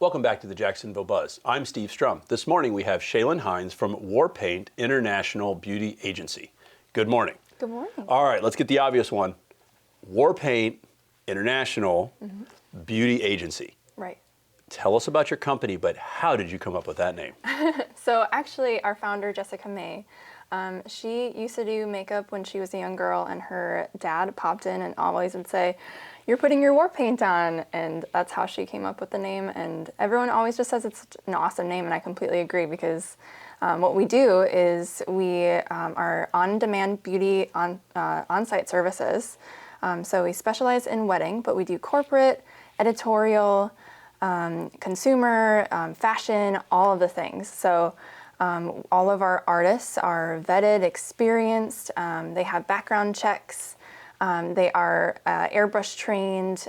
Welcome back to the Jacksonville Buzz. I'm Steve Strum. This morning we have Shaylyn Hines from Warpaint International Beauty Agency. Good morning. Good morning. All right, let's get the obvious one. Warpaint International Beauty Agency. Right. Tell us about your company, but how did you come up with that name? So actually our founder, Jessica May, she used to do makeup when she was a young girl, and her dad popped in and always would say, "You're putting your war paint on," and that's how she came up with the name. And everyone always just says it's an awesome name, and I completely agree, because what we do is we are on-demand beauty on-site services. So we specialize in wedding, but we do corporate, editorial, consumer, fashion, all of the things. So all of our artists are vetted, experienced, they have background checks, they are airbrush trained,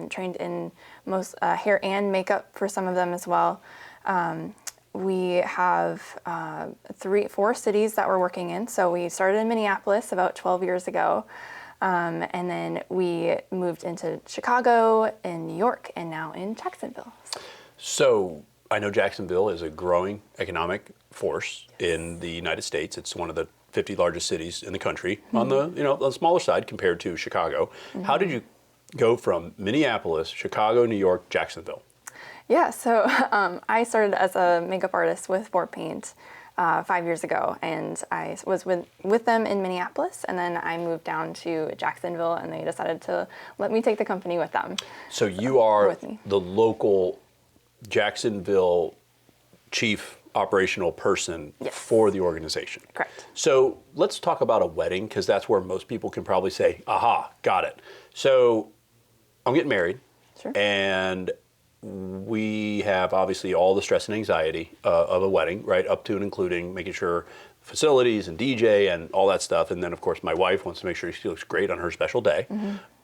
trained in most hair and makeup for some of them as well. We have 4 cities that we're working in. So we started in Minneapolis about 12 years ago. And then we moved into Chicago, in New York, and now in Jacksonville. So I know Jacksonville is a growing economic force in the United States. It's one of the 50 largest cities in the country on the on the smaller side compared to Chicago. How did you go from Minneapolis, Chicago, New York, Jacksonville? Yeah, so I started as a makeup artist with Warpaint 5 years ago, and I was with them in Minneapolis, and then I moved down to Jacksonville, and they decided to let me take the company with them. So you are the local Jacksonville chief operational person for the organization. Correct. So let's talk about a wedding, because that's where most people can probably say, aha, got it. So I'm getting married, and we have obviously all the stress and anxiety of a wedding, right, up to and including making sure facilities and DJ and all that stuff. And then, of course, my wife wants to make sure she looks great on her special day.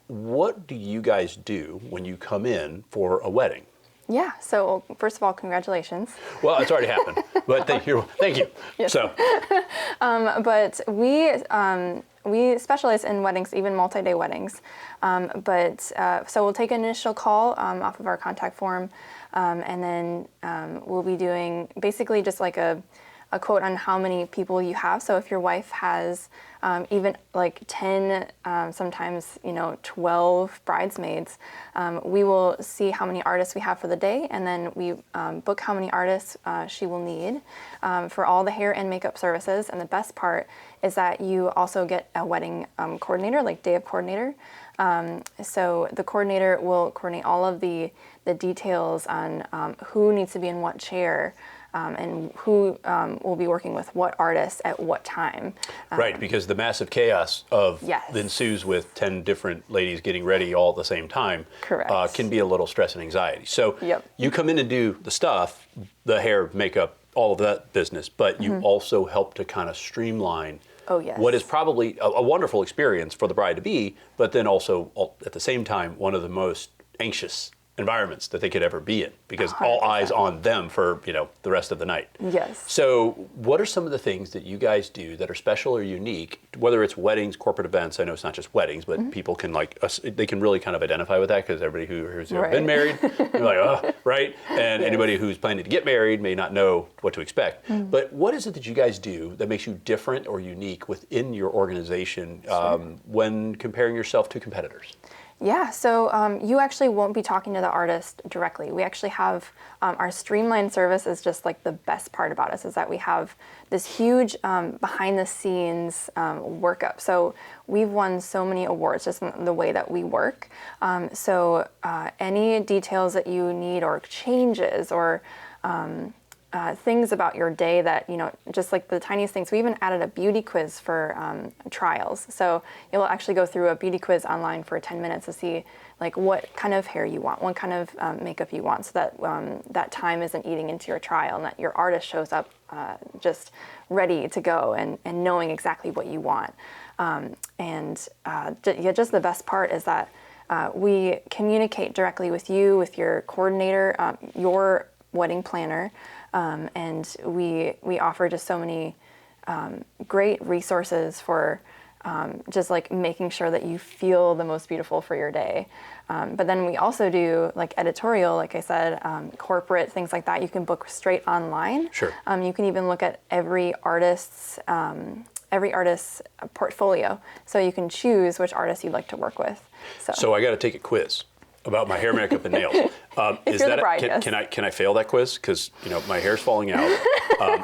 What do you guys do when you come in for a wedding? Yeah, so first of all, congratulations. Well, it's already happened, but thank you. Yes. So, but we specialize in weddings, even multi-day weddings. So we'll take an initial call off of our contact form, and then we'll be doing basically just like a quote on how many people you have. So if your wife has even like 10, sometimes 12 bridesmaids, we will see how many artists we have for the day, and then we book how many artists she will need for all the hair and makeup services. And the best part is that you also get a wedding coordinator, like day of coordinator. So the coordinator will coordinate all of the details on who needs to be in what chair, and who will be working with what artists at what time. Right, because the massive chaos that ensues with 10 different ladies getting ready all at the same time can be a little stress and anxiety. So you come in and do the stuff, the hair, makeup, all of that business, but you also help to kind of streamline what is probably a wonderful experience for the bride-to-be, but then also at the same time one of the most anxious environments that they could ever be in, because 100%. All eyes on them for the rest of the night. Yes. So what are some of the things that you guys do that are special or unique, whether it's weddings, corporate events? I know it's not just weddings, but people can they can really kind of identify with that, because everybody who's ever been married, they're like, oh, right? And anybody who's planning to get married may not know what to expect. But what is it that you guys do that makes you different or unique within your organization when comparing yourself to competitors? Yeah, so you actually won't be talking to the artist directly. We actually have our streamlined service is just like the best part about us, is that we have this huge behind the scenes workup. So we've won so many awards just in the way that we work. So any details that you need, or changes, or things about your day that, just like the tiniest things. We even added a beauty quiz for trials. So you'll actually go through a beauty quiz online for 10 minutes to see like what kind of hair you want, what kind of makeup you want, so that that time isn't eating into your trial, and that your artist shows up just ready to go and knowing exactly what you want. Just the best part is that we communicate directly with you, with your coordinator, your wedding planner, and we offer just so many great resources for just like making sure that you feel the most beautiful for your day. But then we also do like editorial, like I said, corporate, things like that. You can book straight online. Sure. You can even look at every artist's portfolio. So you can choose which artist you'd like to work with. So I got to take a quiz about my hair, makeup, and nails. Is that the bride, yes. Can I fail that quiz? Because my hair's falling out,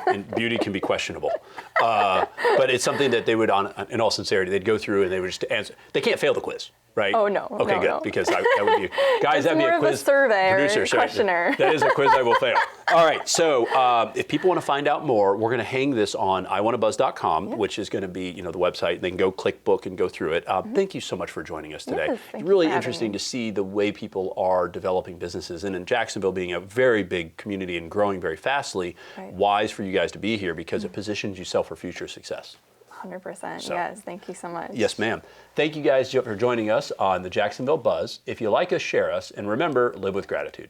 and beauty can be questionable. But it's something that they would, in all sincerity, they'd go through and they would just answer. They can't fail the quiz, right? Oh no. Okay, no, good. No. Because that would be, guys, that'd be a quiz. It's more of a survey producer, or questionnaire. That is a quiz I will fail. All right. So if people want to find out more, we're going to hang this on iwantabuzz.com, which is going to be the website. They can go click book and go through it. Thank you so much for joining us today. Yes, it's really interesting to see the way people are developing businesses, and in Jacksonville being a very big community and growing very fastly, wise for you guys to be here because it positions yourself for future success. 100%. Yes. Thank you so much. Yes, ma'am. Thank you guys for joining us on the Jacksonville Buzz. If you like us, share us, and remember, live with gratitude.